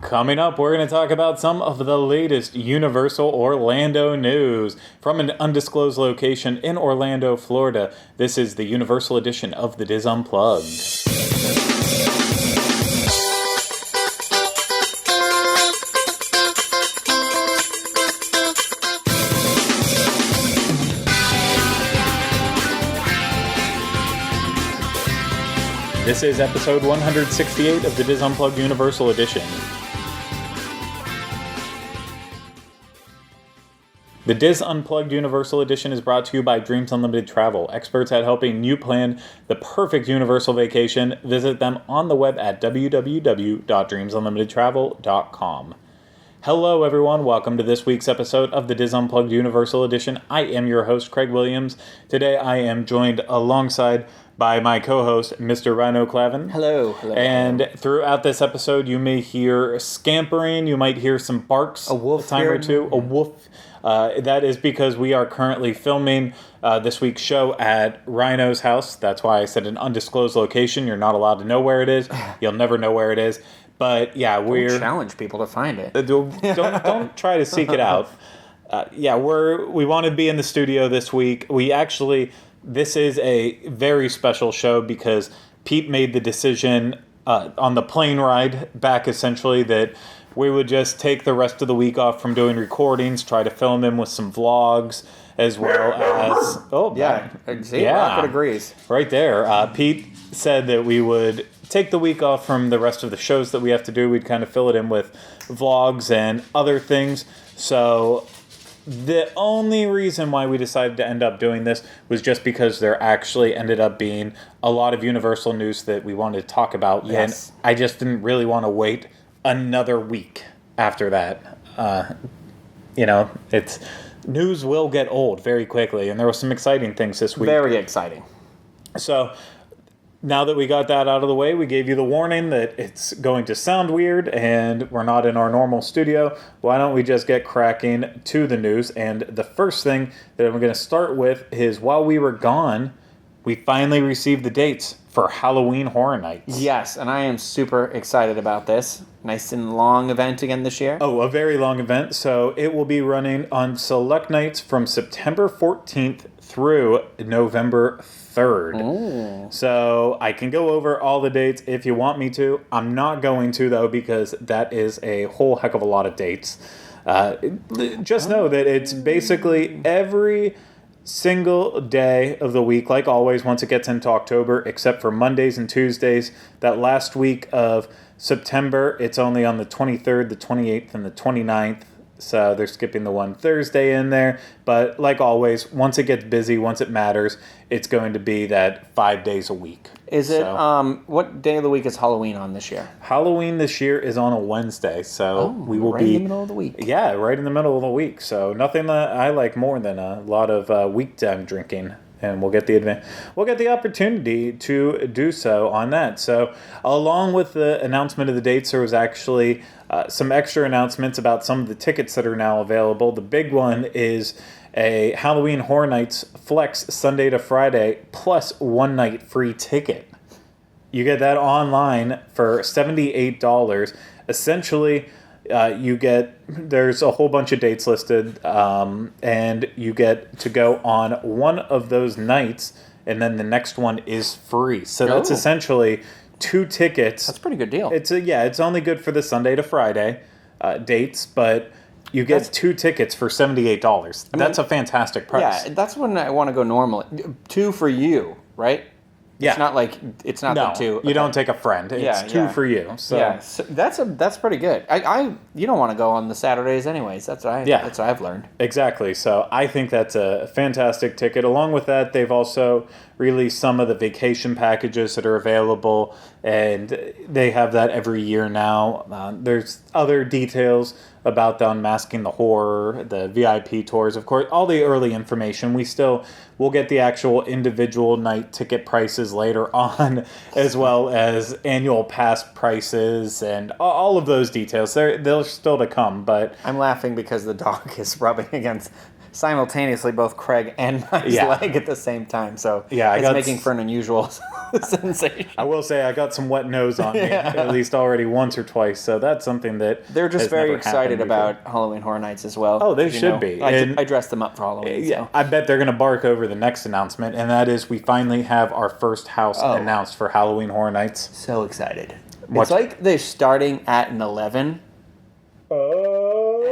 Coming up, we're going to talk about some of the latest Universal Orlando news. From an undisclosed location in Orlando, Florida, this is the Universal edition of the Diz Unplugged. This is episode 168 of the Diz Unplugged Universal Edition. The Diz Unplugged Universal Edition is brought to you by Dreams Unlimited Travel, experts at helping you plan the perfect Universal vacation. Visit them on the web at www.dreamsunlimitedtravel.com. Hello everyone, welcome to this week's episode of the Diz Unplugged Universal Edition. I am your host, Craig Williams. Today I am joined alongside by my co-host, Mr. Ryno Clavin. Hello. And throughout this episode, you may hear scampering, you might hear some barks, a wolf a time or two, a wolf. That is because we are currently filming this week's show at Ryno's house. That's why I said an undisclosed location. You're not allowed to know where it is. You'll never know where it is. But yeah, Don't challenge people to find it. Don't try to seek it out. We want to be in the studio this week. This is a very special show because Pete made the decision on the plane ride back, essentially, that we would just take the rest of the week off from doing recordings, try to film him with some vlogs, as well as... Rocket agrees. Right there. Pete said that we would take the week off from the rest of the shows that we have to do. We'd kind of fill it in with vlogs and other things. So the only reason why we decided to end up doing this was just because there actually ended up being a lot of Universal news that we wanted to talk about. Yes. And I just didn't really want to wait another week after that. News will get old very quickly, and there were some exciting things this week. Very exciting. So now that we got that out of the way, we gave you the warning that it's going to sound weird and we're not in our normal studio. Why don't we just get cracking to the news? And the first thing that I'm going to start with is, while we were gone, we finally received the dates for Halloween Horror Nights. Yes, and I am super excited about this. Nice and long event again this year. Oh, a very long event. So it will be running on select nights from September 14th through November 3rd. Ooh. So I can go over all the dates if you want me to. I'm not going to, though, because that is a whole heck of a lot of dates. Just know that it's basically every single day of the week, like always, once it gets into October, except for Mondays and Tuesdays. That last week of September, it's only on the 23rd, the 28th, and the 29th. So they're skipping the one Thursday in there. But like always, once it gets busy, once it matters, it's going to be that 5 days a week. Is it, what day of the week is Halloween on this year? Halloween this year is on a Wednesday, so we will right be... in the middle of the week. Yeah, right in the middle of the week. So nothing that I like more than a lot of weektime drinking. And we'll get the opportunity to do so on that. So along with the announcement of the dates, there was actually some extra announcements about some of the tickets that are now available. The big one is a Halloween Horror Nights Flex Sunday to Friday plus one night free ticket. You get that online for $78. Essentially, there's a whole bunch of dates listed, and you get to go on one of those nights, and then the next one is free. So that's essentially 2 tickets. That's a pretty good deal. It's only good for the Sunday to Friday dates, but you get 2 tickets for $78. That's a fantastic price. Yeah, that's when I want to go normally. 2 for you, right? Yeah. It's not the 2. You don't take a friend. It's 2 for you. So. Yeah, so that's pretty good. You don't want to go on the Saturdays anyways. That's what I've learned. Exactly. So I think that's a fantastic ticket. Along with that, they've also released some of the vacation packages that are available, and they have that every year now. There's other details about the Unmasking the Horror, the VIP tours, of course, all the early information. We'll get the actual individual night ticket prices later on, as well as annual pass prices and all of those details. They're still to come, but... I'm laughing because the dog is rubbing against simultaneously both Craig and my leg at the same time. So it's making for an unusual sensation. I will say I got some wet nose on me at least already once or twice. So that's something that they're just very excited about Halloween Horror Nights as well. Oh, they should be. I dressed them up for Halloween. Yeah, so. I bet they're going to bark over the next announcement, and that is we finally have our first house announced for Halloween Horror Nights. So excited. It's like they're starting at an 11. Oh.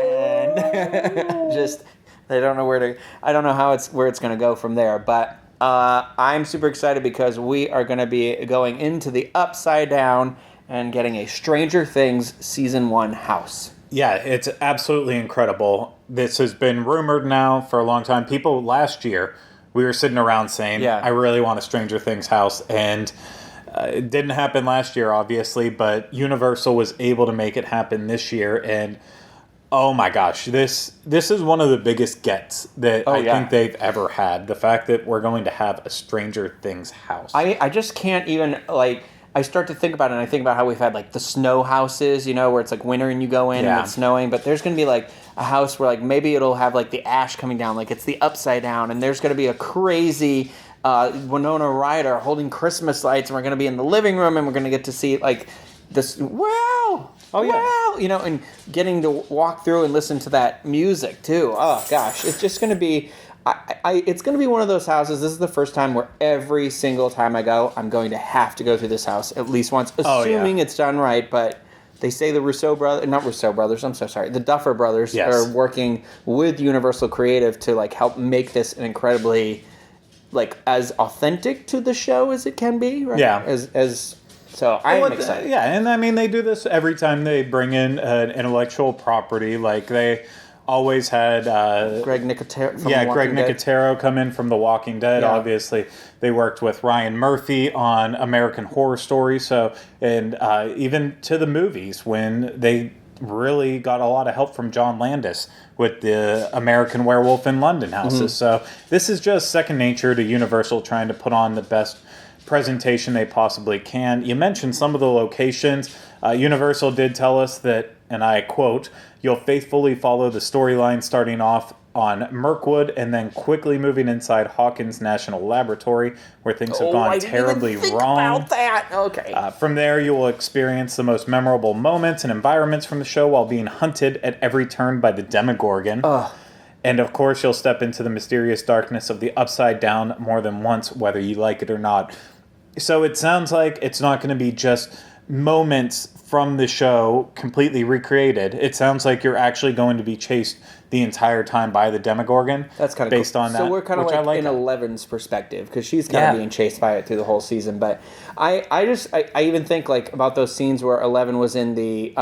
And just, they don't know I don't know where it's going to go from there, but I'm super excited because we are going to be going into the Upside Down and getting a Stranger Things Season 1 house. Yeah, it's absolutely incredible. This has been rumored now for a long time. People last year, we were sitting around saying, I really want a Stranger Things house, and it didn't happen last year, obviously, but Universal was able to make it happen this year, and oh my gosh, this is one of the biggest gets that I think they've ever had. The fact that we're going to have a Stranger Things house. I just can't even, I start to think about it, and I think about how we've had, the snow houses, where it's, winter and you go in and it's snowing, but there's going to be, a house where, maybe it'll have, the ash coming down, it's the Upside Down, and there's going to be a crazy Winona Ryder holding Christmas lights, and we're going to be in the living room, and we're going to get to see, this, wow! Oh, yeah. Wow! And getting to walk through and listen to that music, too. Oh, gosh. It's just going to be... it's going to be one of those houses. This is the first time where every single time I go, I'm going to have to go through this house at least once, assuming it's done right. But they say the the Duffer Brothers are working with Universal Creative to help make this an incredibly as authentic to the show as it can be. Right? Yeah. So I'm excited. And I mean they do this every time they bring in an intellectual property. They always had Greg Nicotero Nicotero come in from The Walking Dead. Yeah. Obviously, they worked with Ryan Murphy on American Horror Story. So, and even to the movies when they really got a lot of help from John Landis with the American Werewolf in London houses. Mm-hmm. So this is just second nature to Universal trying to put on the best presentation they possibly can. You mentioned some of the locations. Universal did tell us that, and I quote, "You'll faithfully follow the storyline starting off on Mirkwood and then quickly moving inside Hawkins National Laboratory, where things have gone terribly wrong. About that. Okay. From there, you will experience the most memorable moments and environments from the show while being hunted at every turn by the Demogorgon. And of course, you'll step into the mysterious darkness of the Upside Down more than once, whether you like it or not." So it sounds like it's not going to be just moments from the show completely recreated. It sounds like you're actually going to be chased the entire time by the Demogorgon. That's kind of based cool. on that. So we're kind of in Eleven's perspective because she's kind of being chased by it through the whole season. But I even think about those scenes where Eleven was in the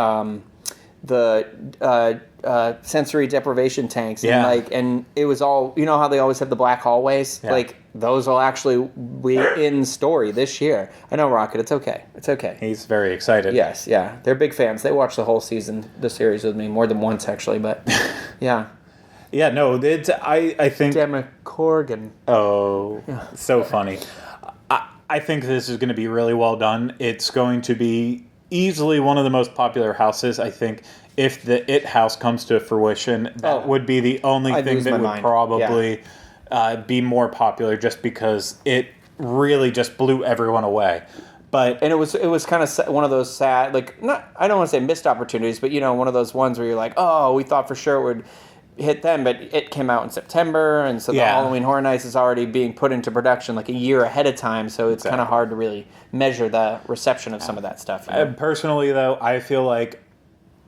sensory deprivation tanks and it was all, how they always have the black hallways, those will actually be in story this year. I know, Rocket, it's okay. He's very excited. Yes, yeah, they're big fans. They watch the whole season, the series with me more than once actually, but yeah. Yeah, no, it's I think Demogorgon. Oh, so funny. I think this is going to be really well done. It's going to be easily one of the most popular houses. I think if the It house comes to fruition, that would be the only thing that would probably be more popular, just because it really just blew everyone away. And it was kind of one of those sad, I don't want to say missed opportunities, but one of those ones where you're like, oh, we thought for sure it would hit them, but it came out in September, and so the Halloween Horror Nights is already being put into production a year ahead of time, so it's kind of hard to really measure the reception of some of that stuff. Personally, though, I feel like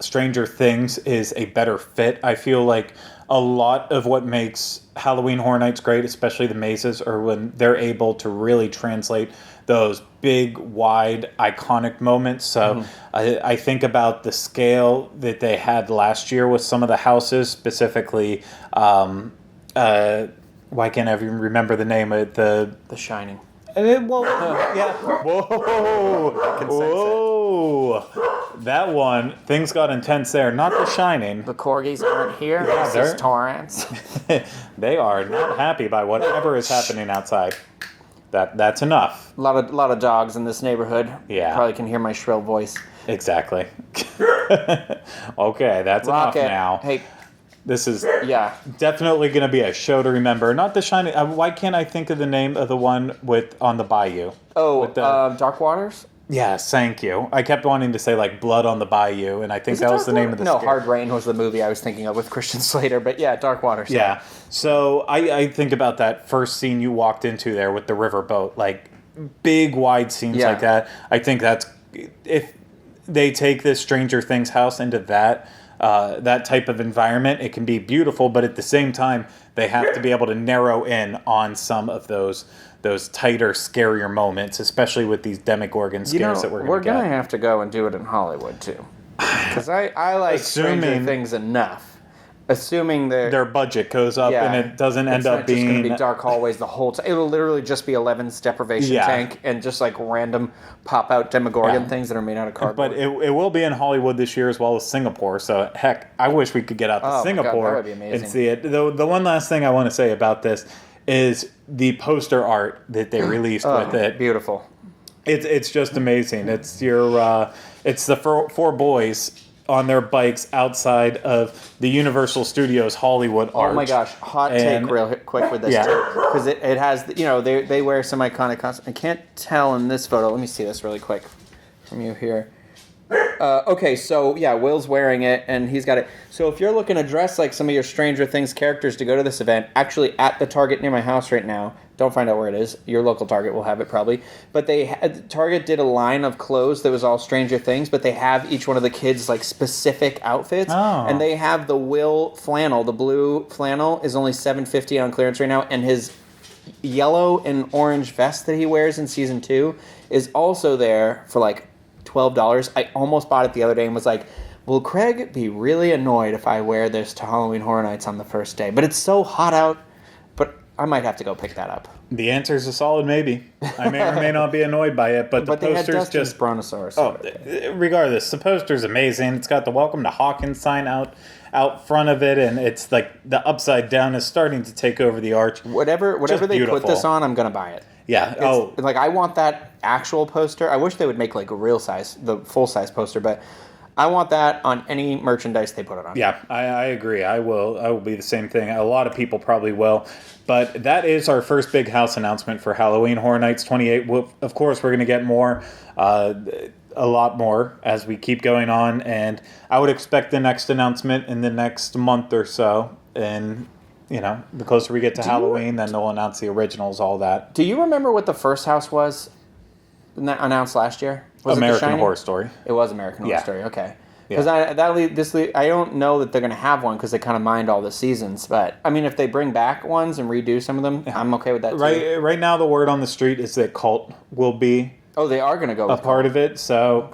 Stranger Things is a better fit. I feel like a lot of what makes Halloween Horror Nights great, especially the mazes, are when they're able to really translate those big, wide, iconic moments. So I think about the scale that they had last year with some of the houses, specifically, why can't I even remember the name of The Shining. Whoa! That one, things got intense there. Not The Shining. The corgis aren't here. This is Torrance. They are not happy by whatever is happening outside. That's enough. A lot of dogs in this neighborhood. Yeah. Probably can hear my shrill voice. Exactly. Okay, that's Rocket. enough now. Hey, This is Yeah. definitely going to be a show to remember. Not the Shining. Why can't I think of the name of the one with on the bayou? Oh, With the, Dark Waters? yes, thank you. I kept wanting to say like Blood on the Bayou, and I think that was the name of the No, scare. Hard Rain was the movie I was thinking of with Christian Slater, but yeah, Dark Waters. Yeah. So I think about that first scene you walked into there with the riverboat, like big wide scenes Yeah. like that. I think that's if they take this Stranger Things house into that that type of environment, it can be beautiful, but at the same time, they have to be able to narrow in on some of those tighter, scarier moments, especially with these Demogorgon scares that we're going to get. We're going to have to go and do it in Hollywood, too. Because I like Stranger Things enough. Assuming their budget goes up and it doesn't end up being... It's going to be dark hallways the whole time. It'll literally just be Eleven's deprivation tank and just like random pop-out Demogorgon things that are made out of cardboard. But it will be in Hollywood this year as well as Singapore. So, heck, I wish we could get out to Singapore that would be amazing. and see it. The one last thing I want to say about this is the poster art that they released with it. Beautiful. It's just amazing. It's it's the four boys on their bikes outside of the Universal Studios Hollywood Arch. Oh my gosh, hot take real quick with this too. Because it has, they wear some iconic costumes. I can't tell in this photo. Let me see this really quick from you here. Okay, so yeah, Will's wearing it and he's got it. So if you're looking to dress like some of your Stranger Things characters to go to this event, actually at the Target near my house right now, don't find out where it is. Your local Target will have it probably. But Target did a line of clothes that was all Stranger Things, but they have each one of the kids like specific outfits. Oh. And they have the Will flannel, the blue flannel is only $7.50 on clearance right now, and his yellow and orange vest that he wears in season 2 is also there for like $12. I almost bought it the other day and was like, will Craig be really annoyed if I wear this to Halloween Horror Nights on the first day? But it's so hot out, but I might have to go pick that up. The answer is a solid maybe. I may or may not be annoyed by it, but the poster's just... Brontosaurus. Regardless, the poster's amazing. It's got the Welcome to Hawkins sign out front of it, and it's like the upside down is starting to take over the arch. Whatever they put this on, I'm going to buy it. Yeah. Like I want that actual poster. I wish they would make like a real size, the full size poster, but I want that on any merchandise they put it on. Yeah, I agree. I will be the same thing. A lot of people probably will. But that is our first big house announcement for Halloween Horror Nights 28. Of course, we're going to get more, a lot more as we keep going on. And I would expect the next announcement in the next month or so. And, the closer we get to Halloween, then they'll announce the originals, all that. Do you remember what the first house was announced last year? Was American Horror Story. It was American Horror Story, okay. Because I don't know that they're going to have one because they kind of mind all the seasons. But, I mean, if they bring back ones and redo some of them, I'm okay with that too. Right now, the word on the street is that Cult will be they are going to go a part of it. So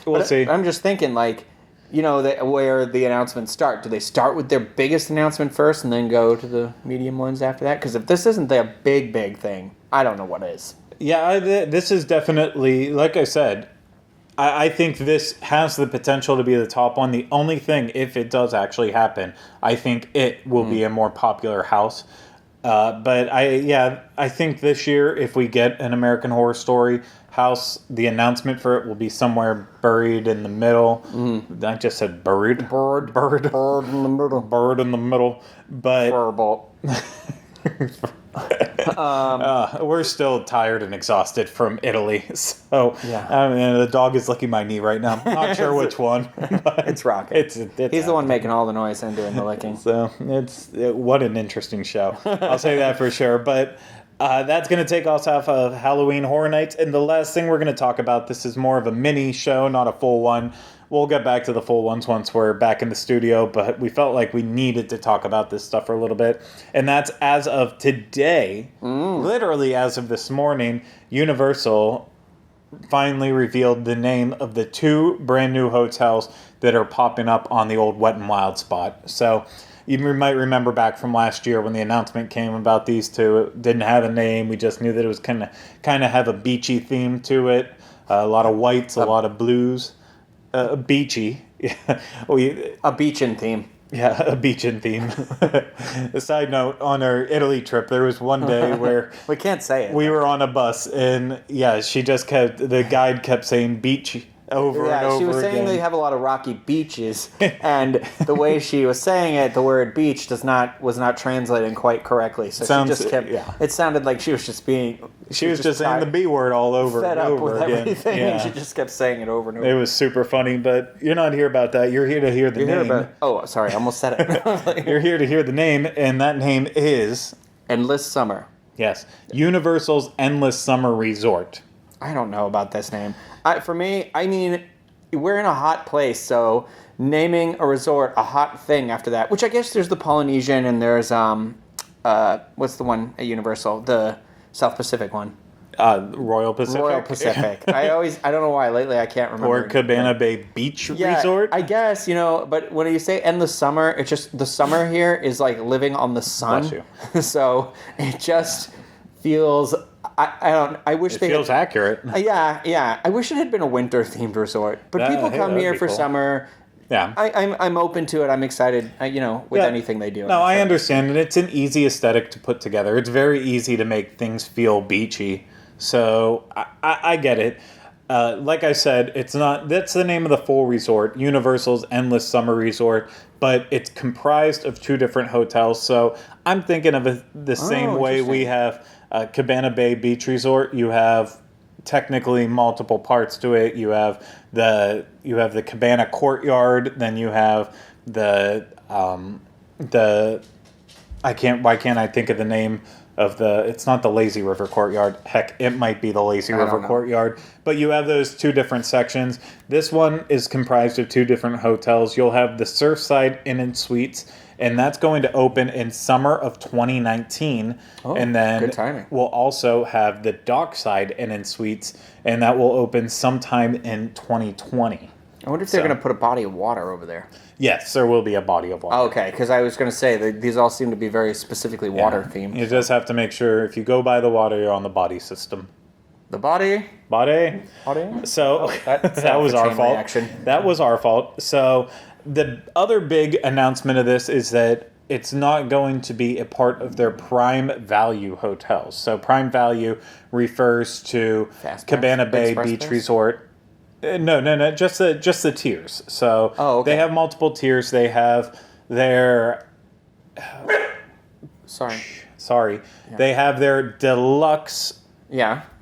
we'll see. I'm just thinking, like, where the announcements start. Do they start with their biggest announcement first and then go to the medium ones after that? Because if this isn't their big thing, I don't know what is. Yeah, this is definitely, like I said, I think this has the potential to be the top one. The only thing, if it does actually happen, I think it will be a more popular house. But I think this year, if we get an American Horror Story house, the announcement for it will be somewhere buried in the middle. I just said buried. Bird in the middle. Bird in the middle. But Furball. we're still tired and exhausted from Italy, so the dog is licking my knee right now. Not sure which one. It's Rocket. He's the one making all the noise and doing the licking. So what an interesting show. I'll say that for sure. But that's going to take us off of Halloween Horror Nights. And the last thing we're going to talk about, this is more of a mini show, not a full one. We'll get back to the full ones once we're back in the studio, but we felt like we needed to talk about this stuff for a little bit. And that's as of today, literally as of this morning, Universal finally revealed the name of the 2 brand new hotels that are popping up on the old Wet n Wild spot. So you might remember back from last year when the announcement came about these 2. It didn't have a name. We just knew that it was kind of have a beachy theme to it. A lot of whites, a lot of blues. Beachy. A beachin' theme. Yeah, a beachin' theme. A side note, on our Italy trip, there was one day where... we can't say it. We were on a bus, and the guide kept saying beach over and over she was saying again. they have a lot of rocky beaches, and the way she was saying it, the word beach was not translating quite correctly. So she just kept. Yeah. It sounded like she was just being. She was just saying the B word all over fed and up over with again. everything, Yeah. and she just kept saying it over and over. It was super funny, but you're not here about that. You're here to hear the name. Oh, sorry, I almost said it. You're here to hear the name, and that name is Endless Summer. yes, Universal's Endless Summer Resort. I don't know about this name. For me, I mean, we're in a hot place, so naming a resort a hot thing after that, which I guess there's the Polynesian and there's what's the one at Universal, the South Pacific one. Royal Pacific. Royal Pacific. I don't know why lately I can't remember. Or Cabana Bay Beach Resort. I guess, but when you say endless summer, it's just the summer here is like living on the sun. Bless you. So it just feels I wish It they feels accurate. yeah. I wish it had been a winter themed resort. But people come that'd here be for cool. summer. Yeah. I'm open to it. I'm excited, with anything they do. No, I understand, and it's an easy aesthetic to put together. It's very easy to make things feel beachy. So I get it. Like I said, it's not. That's the name of the full resort, Universal's Endless Summer Resort, but it's comprised of two different hotels. So I'm thinking of it the same way we have Cabana Bay Beach Resort. You have technically multiple parts to it. You have the Cabana Courtyard, then you have the why can't I think of the name of it's not the Lazy River Courtyard. Heck, it might be the Lazy River Courtyard. But you have those two different sections. This one is comprised of two different hotels. You'll have the Surfside Inn and Suites, and that's going to open in summer of 2019. Oh, and then good timing. we'll also have the Dockside Inn and Suites, and that will open sometime in 2020. I wonder if they're going to put a body of water over there. Yes, there will be a body of water. Oh, okay, because I was going to say these all seem to be very specifically water themed. You just have to make sure if you go by the water, you're on the body system. The body. Body. So that was our fault. Reaction. That was our fault. So the other big announcement of this is that it's not going to be a part of their Prime Value hotels. So Prime Value refers to Cabana Bay Beach Resort. No, just the tiers. So they have multiple tiers. They have their sorry. Yeah. They have their deluxe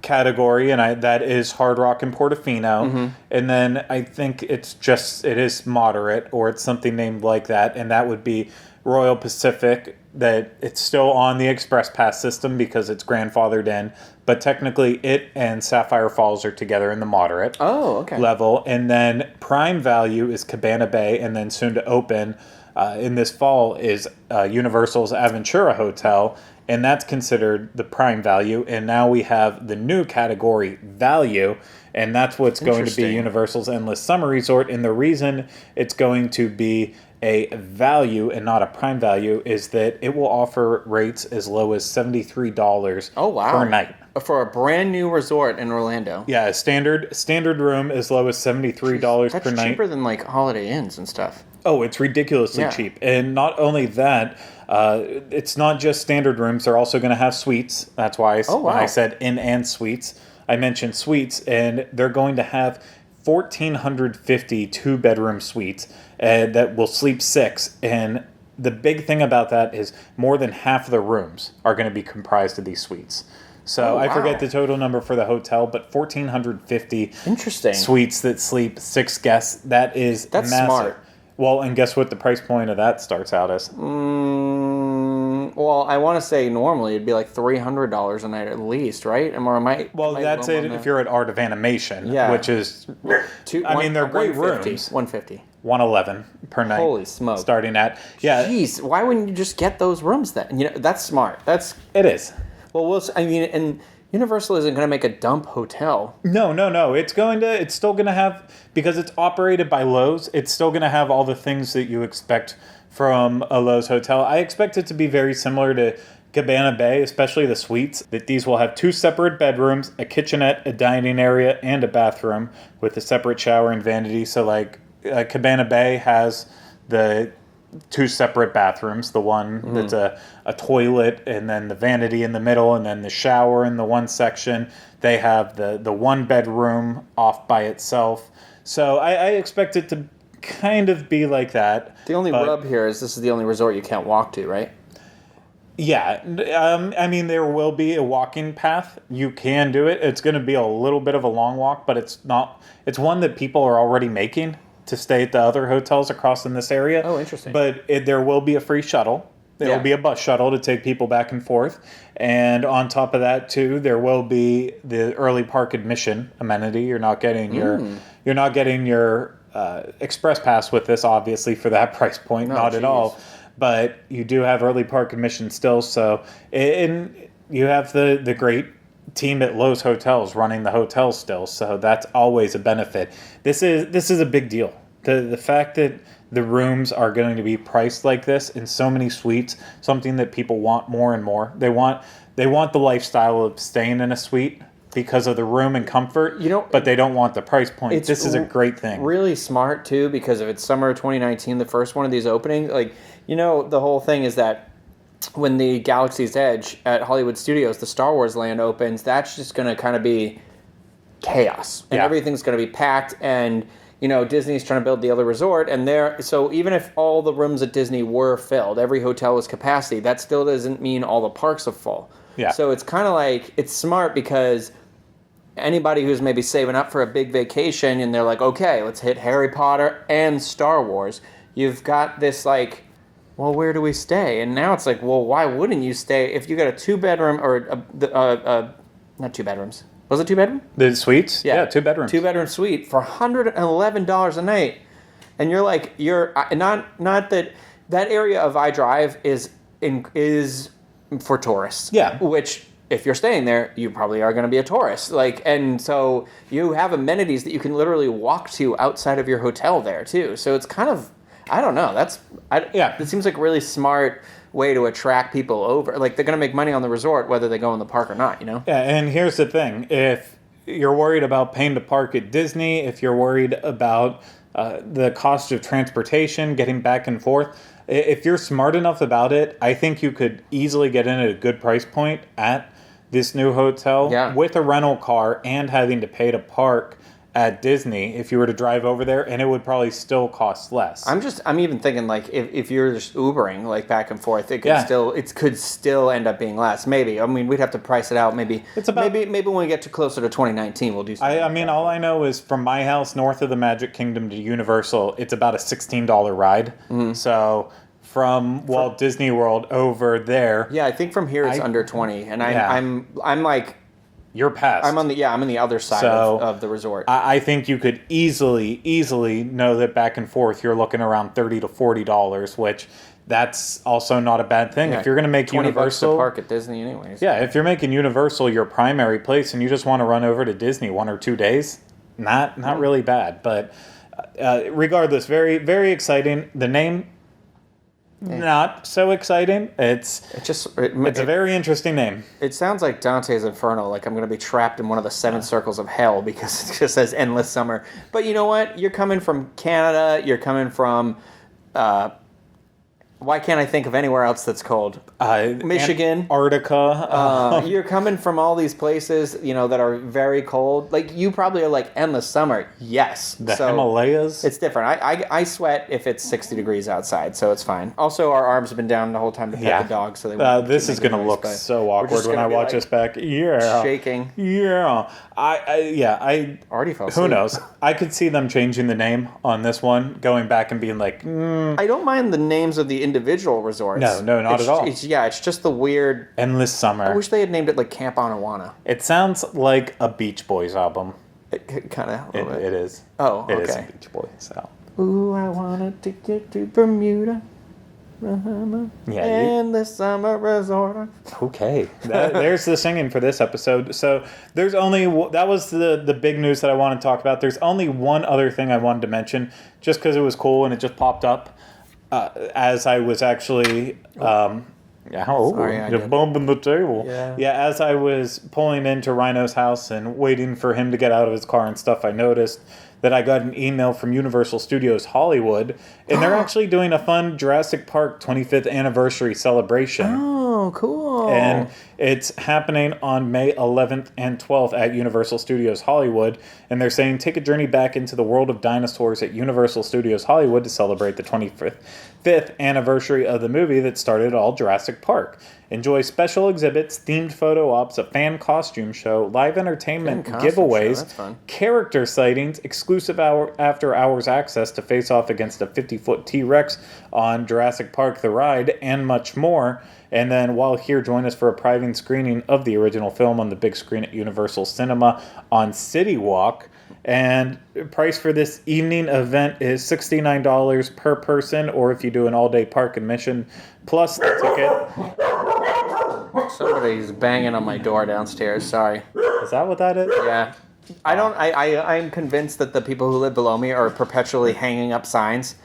category, and that is Hard Rock and Portofino. Mm-hmm. And then I think it is moderate, or it's something named like that, and that would be Royal Pacific. That it's still on the Express Pass system because it's grandfathered in, but technically it and Sapphire Falls are together in the moderate level. And then Prime Value is Cabana Bay, and then soon to open in this fall is Universal's Aventura Hotel, and that's considered the Prime Value. And now we have the new category, Value, and that's what's going to be Universal's Endless Summer Resort. And the reason it's going to be a value and not a prime value is that it will offer rates as low as $73 per night. For a brand new resort in Orlando. Yeah, a standard room as low as $73 per night. That's cheaper than like Holiday Inns and stuff. Oh, it's ridiculously cheap. And not only that, it's not just standard rooms. They're also going to have suites. That's why when I said inn and suites, I mentioned suites. And they're going to have 1,450 two-bedroom suites that will sleep 6. And the big thing about that is more than half of the rooms are going to be comprised of these suites. So I forget the total number for the hotel, but 1,450 suites that sleep 6 guests. That's massive. Smart. Well, and guess what the price point of that starts out as? Well, I want to say normally it'd be like $300 a night at least, right? Well, that's it if you're at Art of Animation, which is... they're great rooms. 150. 111 per night. Holy smoke. Starting at... Yeah. Jeez, why wouldn't you just get those rooms then? That's smart. It is. Well, and Universal isn't going to make a dump hotel. No. It's still going to have, because it's operated by Lowe's, it's still going to have all the things that you expect from a Lowe's hotel. I expect it to be very similar to Cabana Bay, especially the suites, that these will have 2 separate bedrooms, a kitchenette, a dining area, and a bathroom with a separate shower and vanity. So like Cabana Bay has the 2 separate bathrooms, the one that's a toilet, and then the vanity in the middle, and then the shower in the one section. They have the 1 bedroom off by itself. So I expect it to kind of be like that. The only rub here is this is the only resort you can't walk to, right? Yeah. I mean, there will be a walking path. You can do it. It's going to be a little bit of a long walk, but it's not. It's one that people are already making to stay at the other hotels across in this area. Oh, interesting. But there will be a free shuttle. There will be a bus shuttle to take people back and forth. And on top of that, too, there will be the early park admission amenity. You're not getting your express pass with this, obviously, for that price point. Not at all. But you do have early park admission still. So, and you have the great team at Lowe's Hotels running the hotel still. So that's always a benefit. This is a big deal. The fact that the rooms are going to be priced like this in so many suites, something that people want more and more. They want the lifestyle of staying in a suite because of the room and comfort, but they don't want the price point. This is a great thing. Really smart, too, because if it's summer of 2019, the first one of these openings, the whole thing is that when the Galaxy's Edge at Hollywood Studios, the Star Wars land opens, that's just going to kind of be chaos. And everything's going to be packed, and Disney's trying to build the other resort, and so even if all the rooms at Disney were filled, every hotel was capacity, that still doesn't mean all the parks are full. Yeah. So it's kind of like, it's smart because anybody who's maybe saving up for a big vacation and they're like, okay, let's hit Harry Potter and Star Wars, you've got this well, where do we stay? And now it's like, well, why wouldn't you stay if you got a 2-bedroom or not 2 bedrooms. Was it 2-bedroom? The suites? Yeah, 2 bedrooms. 2-bedroom suite for $111 a night. And you're like, not that area of iDrive is for tourists. Yeah. Which, if you're staying there, you probably are going to be a tourist. And so you have amenities that you can literally walk to outside of your hotel there too. So it's kind of, I don't know. It seems like a really smart way to attract people over. They're going to make money on the resort whether they go in the park or not, Yeah, and here's the thing. If you're worried about paying to park at Disney, if you're worried about the cost of transportation, getting back and forth, if you're smart enough about it, I think you could easily get in at a good price point at this new hotel with a rental car and having to pay to park at Disney if you were to drive over there, and it would probably still cost less. I'm even thinking if you're just Ubering back and forth, it could still end up being less. Maybe. I mean, we'd have to price it out. Maybe maybe when we get to closer to 2019, we'll do something. I mean, all I know is from my house north of the Magic Kingdom to Universal, it's about a $16 ride. Mm-hmm. So from Walt Disney World over there. Yeah, I think from here it's under 20, and I'm like. You're past. I'm on the other side of the resort. I think you could easily know that back and forth you're looking around $30 to $40, which that's also not a bad thing. If you're going to make Universal $20 to park at Disney anyways. Yeah, if you're making Universal your primary place and you just want to run over to Disney 1 or 2 days, not really bad. But regardless, very very exciting. The name. Not so exciting. It's a very interesting name. It sounds like Dante's Inferno, like I'm going to be trapped in one of the 7 circles of hell because it just says endless summer. But you know what? You're coming from Canada. You're coming from... why can't I think of anywhere else that's cold? Michigan. Antarctica. You're coming from all these places, that are very cold. You probably are like, endless summer. Yes. The Himalayas. It's different. I sweat if it's 60 degrees outside, so it's fine. Also, our arms have been down the whole time to pet the dog, so they won't this is going to look so awkward when I watch this back. Yeah. Shaking. Yeah. I already fell asleep. Who knows? I could see them changing the name on this one, going back and being like, I don't mind the names of the individual resorts. No, not at all. It's just the weird... Endless Summer. I wish they had named it like Camp Anawana. It sounds like a Beach Boys album. It kind of... It is. Oh, okay. It is a Beach Boys album. Ooh, I want to get to Bermuda. Endless Summer Resort. Okay. There's the singing for this episode. So there's only... That was the big news that I want to talk about. There's only one other thing I wanted to mention, just because it was cool and it just popped up. As I was actually, you're bumping the table. Yeah, as I was pulling into Ryno's house and waiting for him to get out of his car and stuff, I noticed that I got an email from Universal Studios Hollywood, and they're actually doing a fun Jurassic Park 25th anniversary celebration. Oh, Oh, cool. And it's happening on May 11th and 12th at Universal Studios Hollywood. And they're saying, take a journey back into the world of dinosaurs at Universal Studios Hollywood to celebrate the 25th anniversary of the movie that started all Jurassic Park. Enjoy special exhibits, themed photo ops, a fan costume show, live entertainment, giveaways, character sightings, exclusive after-hours access to face off against a 50-foot T-Rex on Jurassic Park The Ride, and much more. And then while here, join us for a private screening of the original film on the big screen at Universal Cinema on City Walk. And price for this evening event is $69 per person, or if you do an all-day park admission plus the ticket. Somebody's banging on my door downstairs. Sorry. Is that what that is? Yeah. I'm convinced that the people who live below me are perpetually hanging up signs,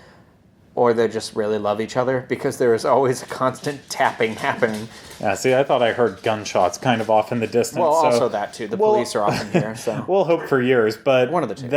or they just really love each other, because there is always a constant tapping happening. Yeah, see, I thought I heard gunshots kind of off in the distance. Well, also that too. The police are often here, so. We'll hope for yours, but one of the two.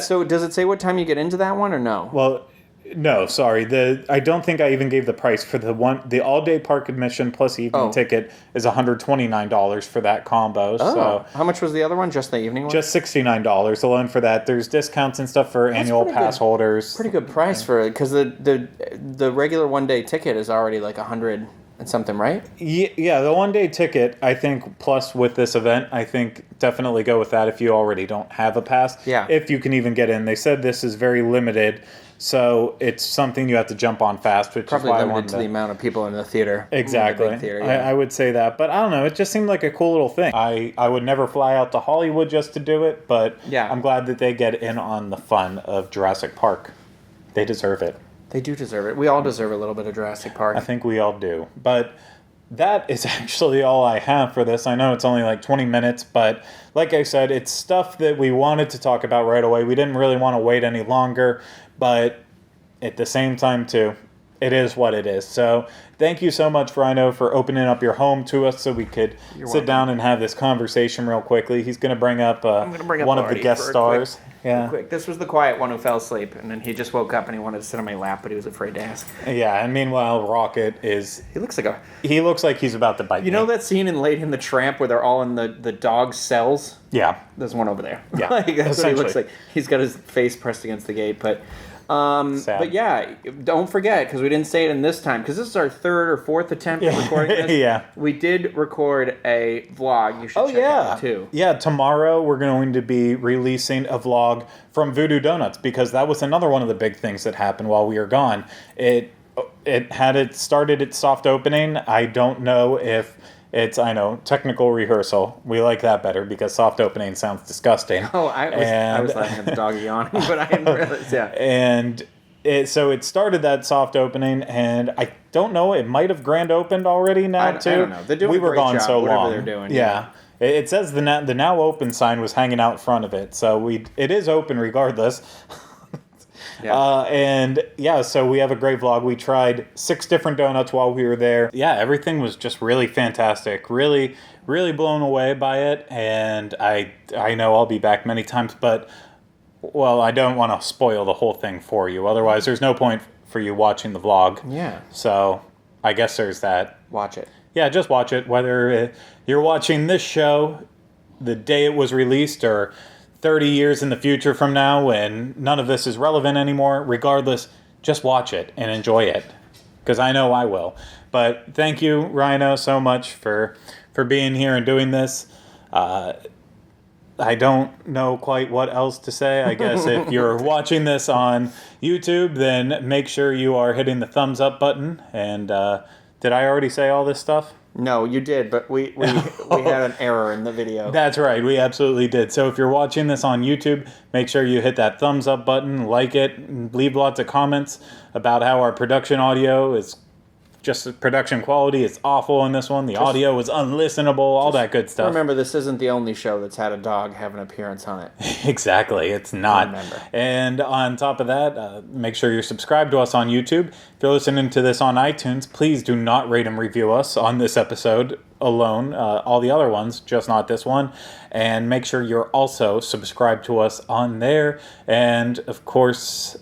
So does it say what time you get into that one, or no? Well, no, sorry. I don't think I even gave the price for the all-day park admission plus evening ticket is $129 for that combo. Oh. So how much was the other one? Just the evening one? Just $69 alone for that. There's discounts and stuff for annual pass holders. Pretty good price for it, because the regular one-day ticket is already like $100 and something, right? Yeah, the one-day ticket, I think, plus with this event, I think definitely go with that if you already don't have a pass. Yeah. If you can even get in. They said this is very limited, so it's something you have to jump on fast, which probably is why limited to the amount of people in the theater. Exactly. The big theater, yeah. I would say that, but I don't know. It just seemed like a cool little thing. I would never fly out to Hollywood just to do it, but yeah. I'm glad that they get in on the fun of Jurassic Park. They deserve it. They do deserve it. We all deserve a little bit of Jurassic Park. I think we all do. But that is actually all I have for this. I know it's only like 20 minutes, but like I said, it's stuff that we wanted to talk about right away. We didn't really want to wait any longer, but at the same time, too, it is what it is. So thank you so much, Ryno, for opening up your home to us so we could sit down and have this conversation real quickly. He's going to bring up one of the guest stars. Quick. This was the quiet one who fell asleep, and then he just woke up and he wanted to sit on my lap, but he was afraid to ask. Yeah, and meanwhile, Rocket is... He looks like he's about to bite me. You know that scene in Lady and the Tramp where they're all in the dog's cells? Yeah. There's one over there. Yeah, like, that's what he looks like. He's got his face pressed against the gate, but yeah, don't forget, because we didn't say it in this time, because this is our third or fourth attempt at recording this. Yeah. We did record a vlog. You should check out too. Yeah, tomorrow we're going to be releasing a vlog from Voodoo Donuts, because that was another one of the big things that happened while we were gone. It started its soft opening. I don't know if it's, technical rehearsal. We like that better because soft opening sounds disgusting. Oh, I was laughing at the dog yawning, but I didn't realize, yeah. And so it started that soft opening, and I don't know, it might have grand opened already now, too. I don't know. They're doing we were a great gone job, so whatever long. They're doing. Yeah. It says the now open sign was hanging out in front of it, so it is open regardless. Yeah. So we have a great vlog. We tried 6 different donuts while we were there. Yeah, everything was just really fantastic. Really, really blown away by it. And I know I'll be back many times, but, well, I don't want to spoil the whole thing for you. Otherwise, there's no point for you watching the vlog. Yeah. So I guess there's that. Watch it. Yeah, just watch it. Whether you're watching this show the day it was released or 30 years in the future from now when none of this is relevant anymore, regardless, just watch it and enjoy it, because I know I will. But thank you, Ryno, so much for being here and doing this. I don't know quite what else to say. I guess if you're watching this on YouTube, then make sure you are hitting the thumbs up button. And did I already say all this stuff? No, you did, but we had an error in the video. That's right, we absolutely did. So if you're watching this on YouTube, make sure you hit that thumbs up button, like it, and leave lots of comments about how our production audio is just production quality is awful in this one. The audio is unlistenable, all that good stuff. Remember, this isn't the only show that's had a dog have an appearance on it. Exactly, it's not. Remember. And on top of that, make sure you're subscribed to us on YouTube. If you're listening to this on iTunes, please do not rate and review us on this episode alone. All the other ones, just not this one. And make sure you're also subscribed to us on there. And, of course,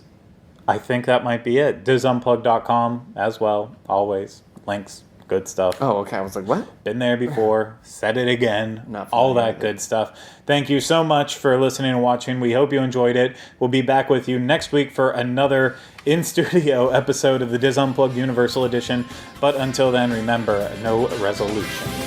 I think that might be it. DizUnplug.com as well. Always. Links Good stuff. Oh, okay. I was like, what? Been there before. Said it again. Not all familiar that with it. good stuff. Thank you so much for listening and watching. We hope you enjoyed it. We'll be back with you next week for another in-studio episode of the Diz Unplugged Universal Edition. But until then, remember, no resolution.